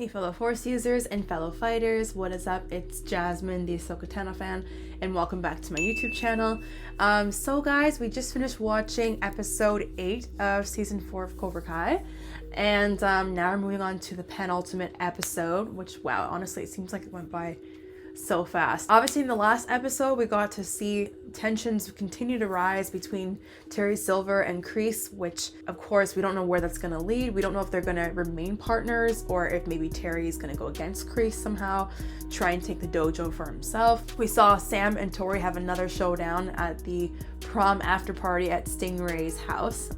Hey fellow Force users and fellow fighters, what is up? It's Jasmine, the AhsokaTanoFan, and welcome back to my YouTube channel. So guys, we just finished watching episode 8 of season 4 of Cobra Kai, and now we're moving on to the penultimate episode, which, wow, honestly, it seems like it went by so fast. Obviously, in the last episode, we got to see tensions continue to rise between Terry Silver and Kreese, which, of course, we don't know where that's going to lead. We don't know if they're going to remain partners or if maybe Terry is going to go against Kreese somehow, try and take the dojo for himself. We saw Sam and Tori have another showdown at the prom after party at Stingray's house.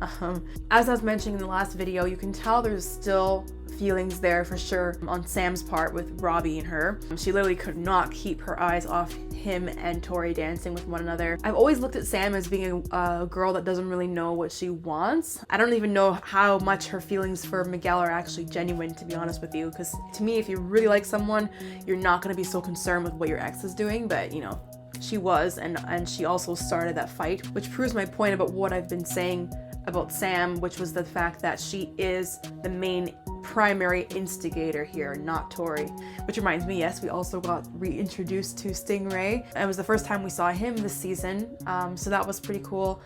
As I was mentioning in the last video, you can tell there's still feelings there for sure on Sam's part with Robbie and her. She literally could not keep her eyes off him and Tori dancing with one another. I've always looked at Sam as being a girl that doesn't really know what she wants. I don't even know how much her feelings for Miguel are actually genuine, to be honest with you, because to me, if you really like someone, you're not going to be so concerned with what your ex is doing, but you know, she was, and she also started that fight, which proves my point about what I've been saying about Sam, which was the fact that she is the main primary instigator here, not Tori. Which reminds me, yes, we also got reintroduced to Stingray. It was the first time we saw him this season, so that was pretty cool.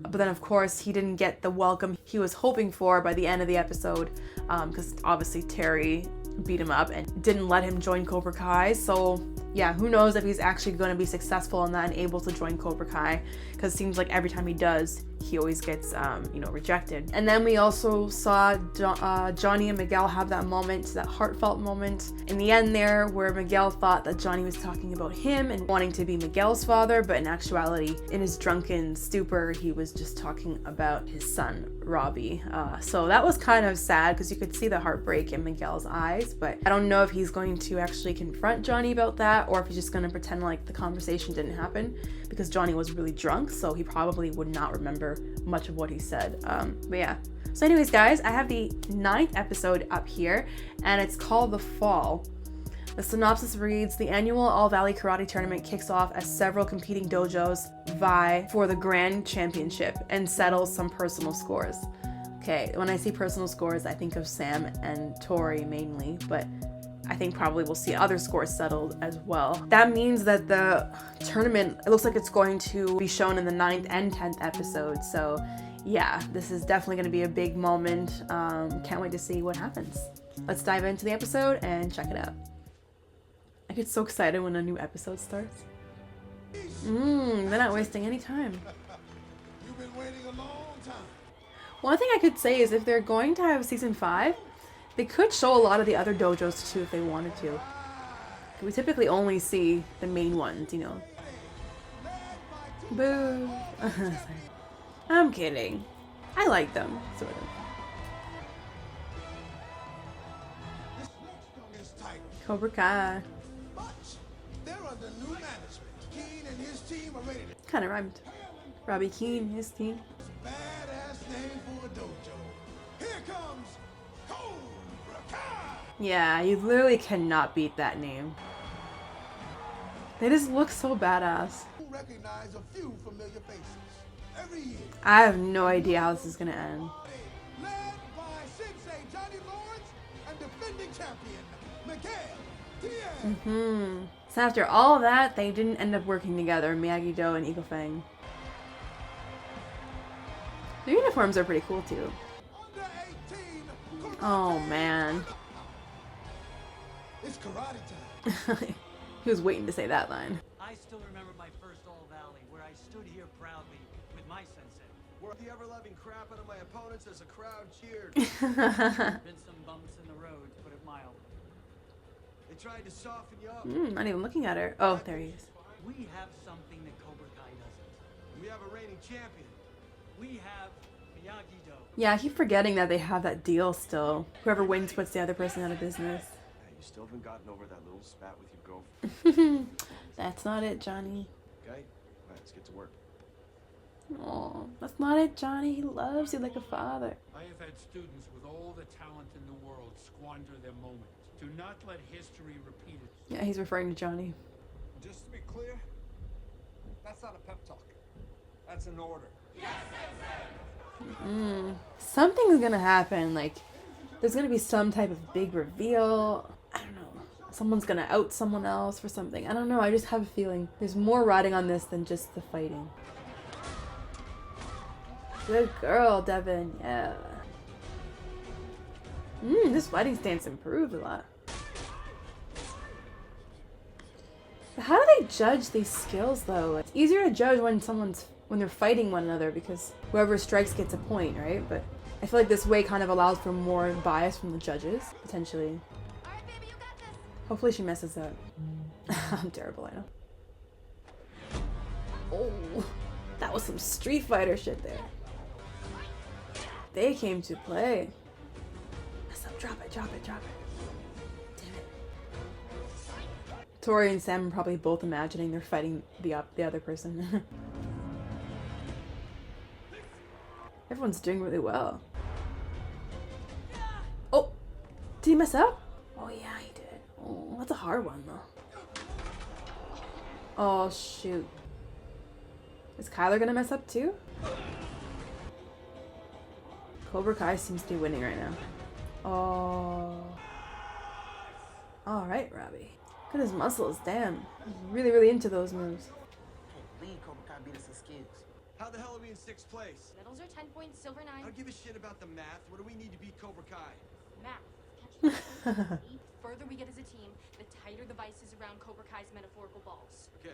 But then, of course, he didn't get the welcome he was hoping for by the end of the episode, because obviously Terry beat him up and didn't let him join Cobra Kai. So yeah, who knows if he's actually going to be successful in that and able to join Cobra Kai, because it seems like every time he does, he always gets rejected. And then we also saw Johnny and Miguel have that moment, that heartfelt moment in the end there, where Miguel thought that Johnny was talking about him and wanting to be Miguel's father, but in actuality, in his drunken stupor, he was just talking about his son, Robbie. So that was kind of sad, because you could see the heartbreak in Miguel's eyes, but I don't know if he's going to actually confront Johnny about that, or if he's just going to pretend like the conversation didn't happen, because Johnny was really drunk, so he probably would not remember much of what he said. But yeah. So anyways, guys, I have the 9th episode up here, and it's called The Fall. The synopsis reads, the annual All Valley Karate Tournament kicks off as several competing dojos vie for the grand championship and settles some personal scores. Okay, when I see personal scores, I think of Sam and Tori mainly, but I think probably we'll see other scores settled as well. That means that the tournament, it looks like it's going to be shown in the 9th and 10th episode. So yeah, this is definitely going to be a big moment. Can't wait to see what happens. Let's dive into the episode and check it out. I get so excited when a new episode starts. They're not wasting any time. You've been waiting a long time. One thing I could say is if they're going to have season 5, they could show a lot of the other dojos too if they wanted to. We typically only see the main ones, you know. Boo. I'm kidding. I like them, sort of. Cobra Kai. They're under new management. Keen and his team are ready to... Kind of rhymed. Robbie Keane, his team. Badass name for a dojo. Here comes Cobra Kai. Yeah, you literally cannot beat that name. They just look so badass. Recognize a few familiar faces every year. I have no idea how this is gonna end. Led by Sensei Johnny Lawrence and defending champion Miguel Diaz. So after all of that, they didn't end up working together, Miyagi-Do and Eagle Fang. Their uniforms are pretty cool too. Under 18. Oh man. It's karate time. He was waiting to say that line. I still remember my first All Valley, where I stood here proudly with my sensei. Where the ever-loving crap out of my opponents as a crowd cheered. Been some bumps in the road, to put it mildly. They tried to soften you up. Not even looking at her. Oh, there he is. We have something that Cobra Kai doesn't. We have a reigning champion. We have Miyagi-Do. Yeah, I keep forgetting that they have that deal still. Whoever wins puts the other person out of business. Hey, you still haven't gotten over that little spat with your girlfriend. That's not it, Johnny. Okay? Let's get to work. Aw, that's not it, Johnny. He loves you like a father. I have had students with all the talent in the world squander their moment. Do not let history repeat it. Yeah, he's referring to Johnny. Just to be clear, that's not a pep talk. That's an order. Something's gonna happen, like There's gonna be some type of big reveal. I don't know. Someone's gonna out someone else for something. I don't know. I just have a feeling there's more riding on this than just the fighting. Good girl, Devin. Yeah. This fighting stance improved a lot. But how do they judge these skills though? It's easier to judge when they're fighting one another because whoever strikes gets a point, right? But I feel like this way kind of allows for more bias from the judges, potentially. Alright, baby, you got this. Hopefully she messes up. I'm terrible, I know. Oh, that was some Street Fighter shit there. They came to play. Mess up, drop it, drop it, drop it. Damn it. Tori and Sam are probably both imagining they're fighting the other person. Everyone's doing really well. Oh, did he mess up? Oh yeah, he did. Oh, that's a hard one though. Oh shoot. Is Kyler gonna mess up too? Cobra Kai seems to be winning right now. Oh. Alright, Robbie. Look at his muscles, damn. He's really, really into those moves. Lead Cobra Kai beat us in skills. How the hell are we in 6th place? Medals are 10 points, silver 9. I don't give a shit about the math. What do we need to beat Cobra Kai? Math. Catch the further we get as a team, the tighter the vices around Cobra Kai's metaphorical balls. Okay.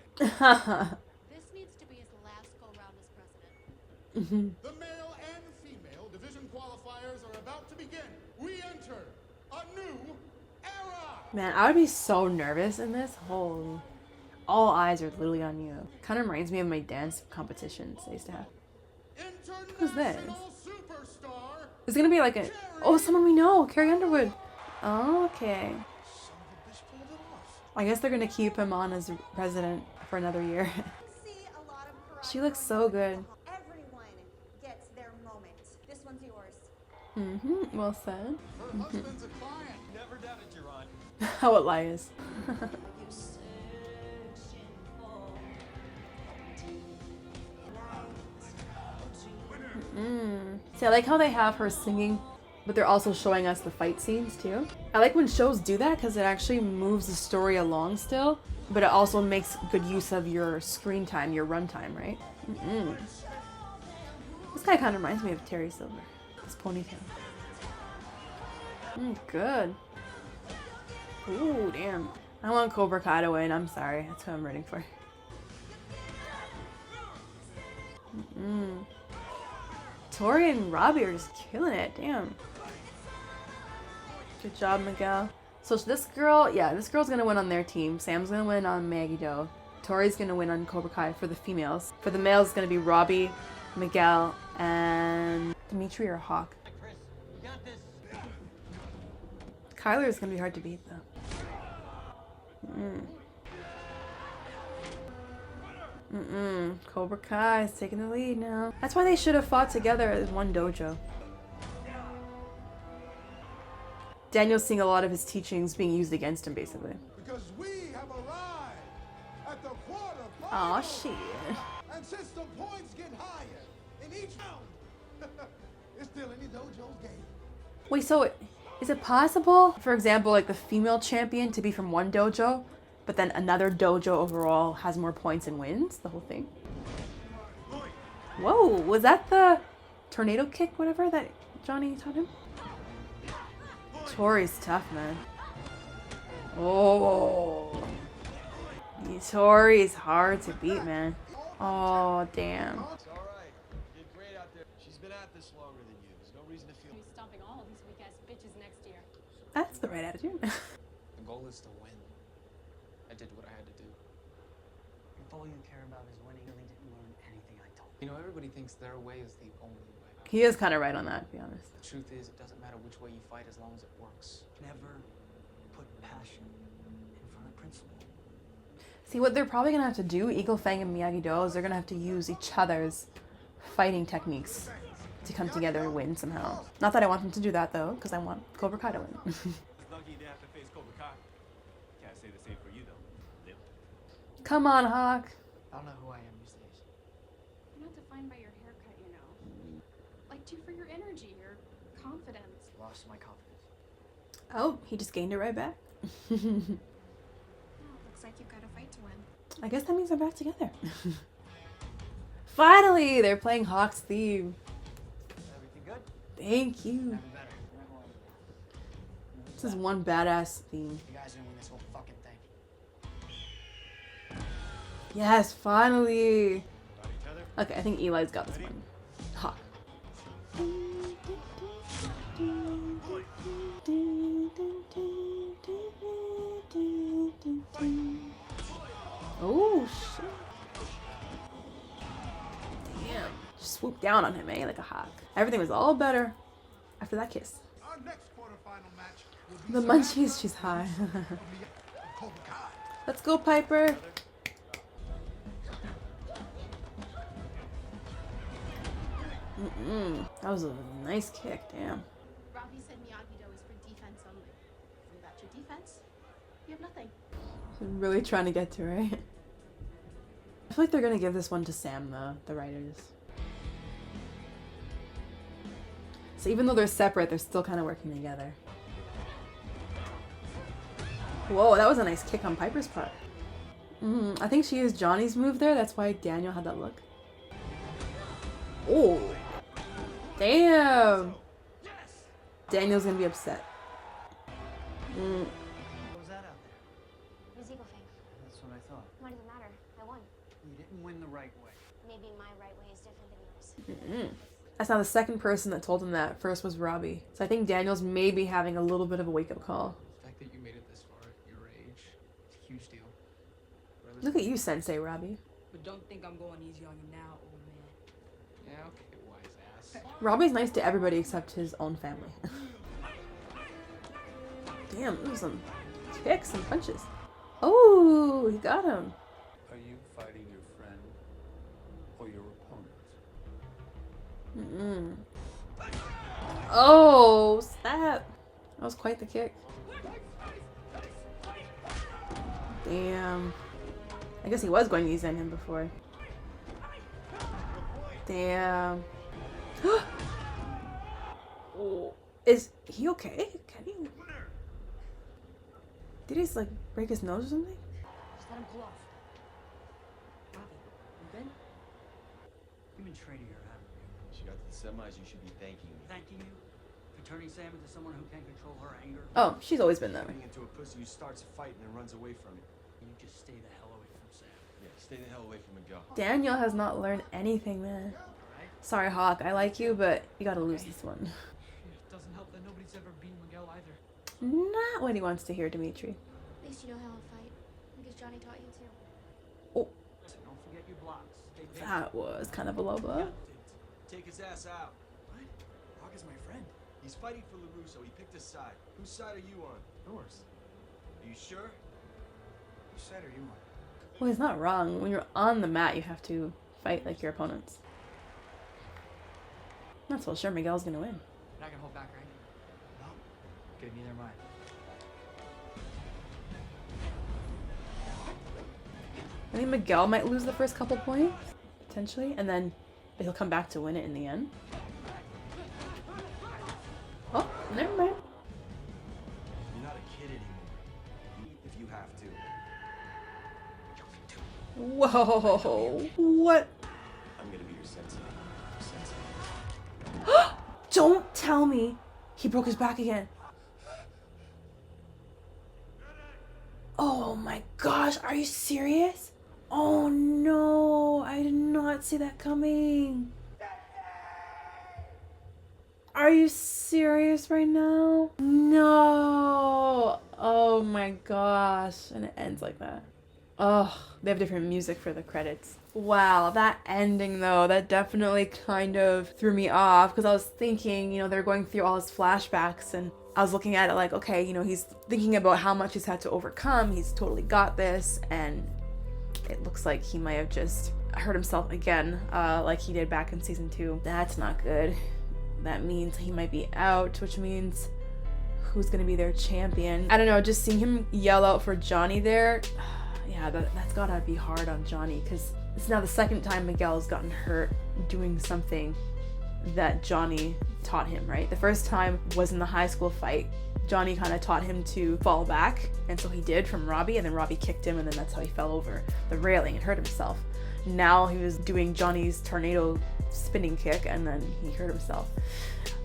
This needs to be his last go-round as president. The male and female division qualifiers are about to begin. We enter a new era. Man, I would be so nervous in this. Holy. All eyes are literally on you. Kind of reminds me of my dance competitions I used to have. Who's this? Superstar. It's gonna be like a... Oh, someone we know. Carrie Underwood. Oh, okay. Son of a bitch pulled it off. I guess they're gonna keep him on as president for another year. See a lot of karate She looks so good. Everyone gets their moment. This one's yours. Well said. Her husband's a client. Never doubted you, Ron. How it lies. See, I like how they have her singing, but they're also showing us the fight scenes too. I like when shows do that because it actually moves the story along still, but it also makes good use of your screen time, your runtime, right? This guy kind of reminds me of Terry Silver. This ponytail. Good. Ooh, damn. I want Cobra Kai to win. I'm sorry. That's who I'm rooting for. Tori and Robbie are just killing it. Damn. Good job, Miguel. So this girl, yeah, this girl's gonna win on their team. Sam's gonna win on Miyagi-Do. Tori's gonna win on Cobra Kai for the females. For the males, it's gonna be Robbie, Miguel, and Dimitri or Hawk. Chris, you got this. Kyler is gonna be hard to beat though. Cobra Kai is taking the lead now. That's why they should have fought together as one dojo. Daniel's seeing a lot of his teachings being used against him, basically. Because we have arrived at the quarterfinals. Aw, shit. And since the points get higher in each round, it's still any dojo's game. Wait, so is it possible, for example, like the female champion to be from one dojo, but then another dojo overall has more points and wins the whole thing? Whoa, was that the tornado kick, whatever, that Johnny taught him? Tori's tough, man. Oh. Tori's hard to beat, man. Oh, damn. It's all right. You did great out there. She's been at this longer than you. There's no reason to feel. He's stomping all of these weak-ass bitches next year. That's the right attitude. The goal is to win. I did what I had to do. If all you care about is winning, you really didn't learn anything I told you. You know, everybody thinks their way is the only way. He is kind of right on that, to be honest. The truth is, it doesn't matter which way you fight as long as it works. Never put passion in front of principle. See, what they're probably gonna have to do, Eagle Fang and Miyagi-Do, is they're gonna have to use each other's fighting techniques to come together and win somehow. Not that I want them to do that though, because I want Cobra Kai to win. It's lucky they have to face Cobra Kai. Can't say the same for you though. Lip. Come on, Hawk. I don't know who I am these days. You're not defined by your haircut, you know. Like, do for your energy, your confidence. Lost my confidence. Oh, he just gained it right back. Looks like you've got a fight to win. I guess that means they're back together. Finally, they're playing Hawk's theme. Everything good? Thank you. Never better. This is one badass theme. You guys didn't win this whole fucking thing. Yes, finally. About each other? Okay, I think Eli's got this one. Hawk. Oh shit. Damn. Just swoop down on him, eh? Like a hawk. Everything was all better after that kiss. Our next quarterfinal match will be The munchies, she's high. Cobra Kai. Let's go, Piper. That was a nice kick, damn. Robbie said Miyagi-Do is for defense only. Without your defense, you have nothing. Really trying to get to, right? I feel like they're gonna give this one to Sam, though, the writers. So even though they're separate, they're still kind of working together. Whoa, that was a nice kick on Piper's part. I think she used Johnny's move there. That's why Daniel had that look. Oh, damn. Daniel's gonna be upset. What was that out there? It was Eagle Fang. That's what I thought. What does it matter? I won. You didn't win the right way. Maybe my right way is different than yours. That's now the second person that told him that. First was Robbie. So I think Daniel's maybe having a little bit of a wake-up call. The fact that you made it this far at your age, it's a huge deal. Look at you, Sensei Robbie. But don't think I'm going easy on you now, old man. Yeah, okay, wise ass. Robbie's nice to everybody except his own family. Damn, those some kicks and punches. Oh, he got him. Are you fighting your friend or your opponent? Oh, snap. That was quite the kick. Damn. I guess he was going easy on him before. Damn. Oh, is he okay? Can he? Did he like break his nose or something? Just let him pull off. Robbie, you good? You've been training her, haven't you? She got to the semis, you should be thanking me. Thanking you for turning Sam into someone who can't control her anger. Oh, she's always been that way. Turning into a pussy who starts a fight and then runs away from it. You just stay the hell away from Sam. Yeah, stay the hell away from Miguel. Daniel has not learned anything, man. Alright? Sorry, Hawk. I like you, but you gotta lose this one. It doesn't help that nobody's ever beaten Miguel either. Not what he wants to hear, Dimitri. At least you know how to fight. Because Johnny taught you too. Oh, So don't forget your blocks. Stay patient. that was kind of a low blow. Take his ass out. What? Hawk is my friend. He's fighting for LaRusso. He picked his side. Whose side are you on? Yours. Are you sure? Whose side are you on? Well, he's not wrong. When you're on the mat, you have to fight like your opponents. Not so sure Miguel's gonna win. You're not gonna hold back, right? No. Good, neither am I. I think Miguel might lose the first couple points, potentially, and then he'll come back to win it in the end. Oh, never mind. You're not a kid anymore. Eat if you have to. Whoa, what? I'm gonna be your sensei. Sensei. Don't tell me he broke his back again. Oh my gosh, are you serious? Oh no, I did not see that coming. Are you serious right now? No. Oh my gosh, and it ends like that. Oh, they have different music for the credits. Wow, that ending though, that definitely kind of threw me off because I was thinking, you know, they're going through all his flashbacks and I was looking at it like, okay, you know, he's thinking about how much he's had to overcome. He's totally got this, and it looks like he might have just hurt himself again, like he did back in season 2. That's not good. That means he might be out, which means who's gonna be their champion? I don't know, just seeing him yell out for Johnny there, yeah, that's gotta be hard on Johnny because it's now the second time Miguel's gotten hurt doing something that Johnny taught him, right? The first time was in the high school fight. Johnny kind of taught him to fall back, and so he did from Robbie, and then Robbie kicked him, and then that's how he fell over the railing and hurt himself. Now he was doing Johnny's tornado spinning kick, and then he hurt himself.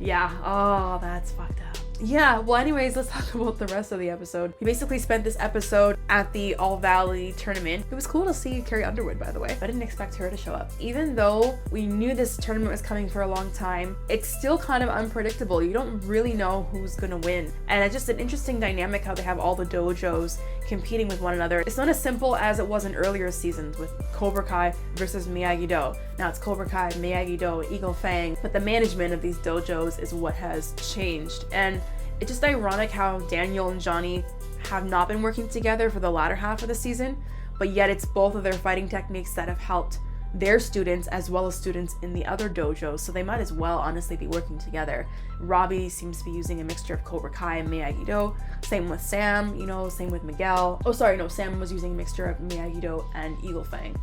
Yeah, oh, that's fucked up. Yeah, well anyways, let's talk about the rest of the episode. We basically spent this episode at the All Valley tournament. It was cool to see Carrie Underwood, by the way. I didn't expect her to show up. Even though we knew this tournament was coming for a long time, it's still kind of unpredictable. You don't really know who's gonna win. And it's just an interesting dynamic how they have all the dojos competing with one another. It's not as simple as it was in earlier seasons with Cobra Kai versus Miyagi-Do. Now it's Cobra Kai, Miyagi-Do, Eagle Fang, but the management of these dojos is what has changed. And it's just ironic how Daniel and Johnny have not been working together for the latter half of the season, but yet it's both of their fighting techniques that have helped their students as well as students in the other dojos, so they might as well honestly be working together. Robbie seems to be using a mixture of Cobra Kai and Miyagi-Do. Same with Sam, you know, same with Miguel. Oh, sorry, no, Sam was using a mixture of Miyagi-Do and Eagle Fang.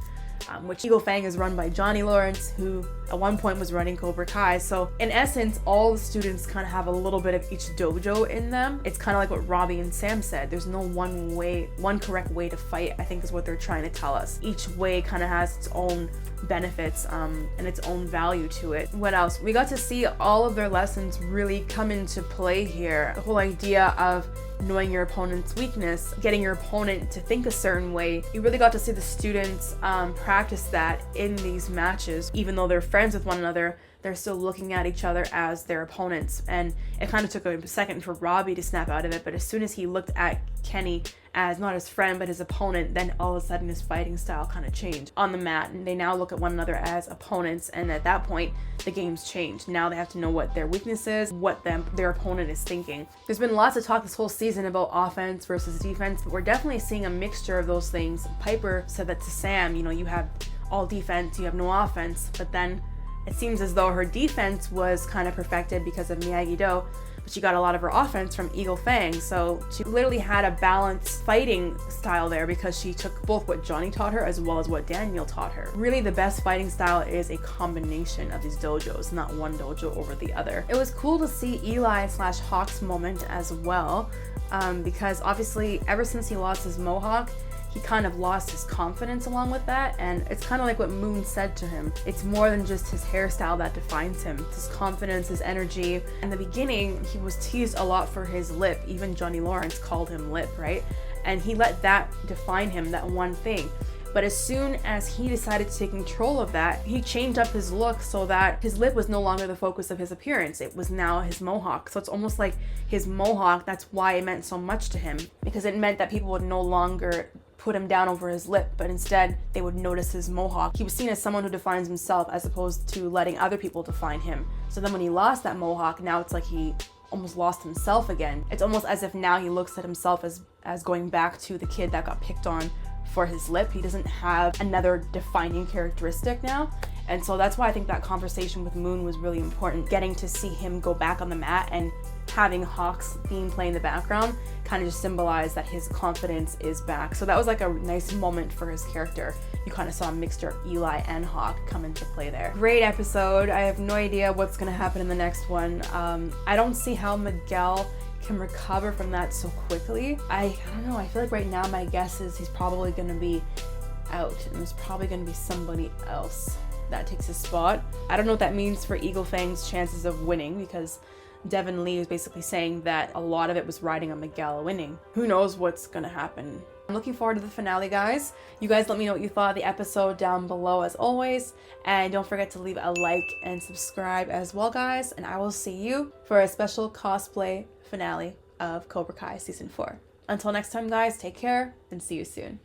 Which Eagle Fang is run by Johnny Lawrence, who at one point was running Cobra Kai. So in essence, all the students kind of have a little bit of each dojo in them. It's kind of like what Robbie and Sam said. There's no one correct way to fight, I think is what they're trying to tell us. Each way kind of has its own benefits and its own value to it. What else? We got to see all of their lessons really come into play here. The whole idea of knowing your opponent's weakness, getting your opponent to think a certain way. You really got to see the students practice that in these matches. Even though they're friends with one another, they're still looking at each other as their opponents. And it kind of took a second for Robbie to snap out of it, but as soon as he looked at Kenny as not his friend but his opponent, then all of a sudden his fighting style kind of changed on the mat, and they now look at one another as opponents, and at that point the game's changed. Now they have to know what their weakness is, what their opponent is thinking. There's been lots of talk this whole season about offense versus defense, but we're definitely seeing a mixture of those things. Piper said that to Sam, you know, you have all defense, you have no offense, but then it seems as though her defense was kind of perfected because of Miyagi-Do, but she got a lot of her offense from Eagle Fang. So she literally had a balanced fighting style there because she took both what Johnny taught her as well as what Daniel taught her. Really, the best fighting style is a combination of these dojos, not one dojo over the other. It was cool to see Eli/Hawk's moment as well, because obviously ever since he lost his mohawk, he kind of lost his confidence along with that, and it's kind of like what Moon said to him. It's more than just his hairstyle that defines him. It's his confidence, his energy. In the beginning, he was teased a lot for his lip. Even Johnny Lawrence called him lip, right? And he let that define him, that one thing. But as soon as he decided to take control of that, he changed up his look so that his lip was no longer the focus of his appearance. It was now his mohawk. So it's almost like his mohawk, that's why it meant so much to him, because it meant that people would no longer put him down over his lip, but instead they would notice his mohawk. He was seen as someone who defines himself as opposed to letting other people define him. So then when he lost that mohawk, now it's like he almost lost himself again. It's almost as if now he looks at himself as going back to the kid that got picked on for his lip. He doesn't have another defining characteristic now. And so that's why I think that conversation with Moon was really important. Getting to see him go back on the mat and having Hawk's theme play in the background kind of just symbolized that his confidence is back. So that was like a nice moment for his character. You kind of saw a mixture of Eli and Hawk come into play there. Great episode. I have no idea what's gonna happen in the next one. I don't see how Miguel can recover from that so quickly. I don't know, I feel like right now my guess is he's probably gonna be out and there's probably gonna be somebody else that takes his spot. I don't know what that means for Eagle Fang's chances of winning, because Devin Lee was basically saying that a lot of it was riding on Miguel winning. Who knows what's gonna happen. I'm looking forward to the finale, guys. You guys let me know what you thought of the episode down below as always, and don't forget to leave a like and subscribe as well, guys, and I will see you for a special cosplay finale of Cobra Kai Season 4. Until next time, guys, take care and see you soon.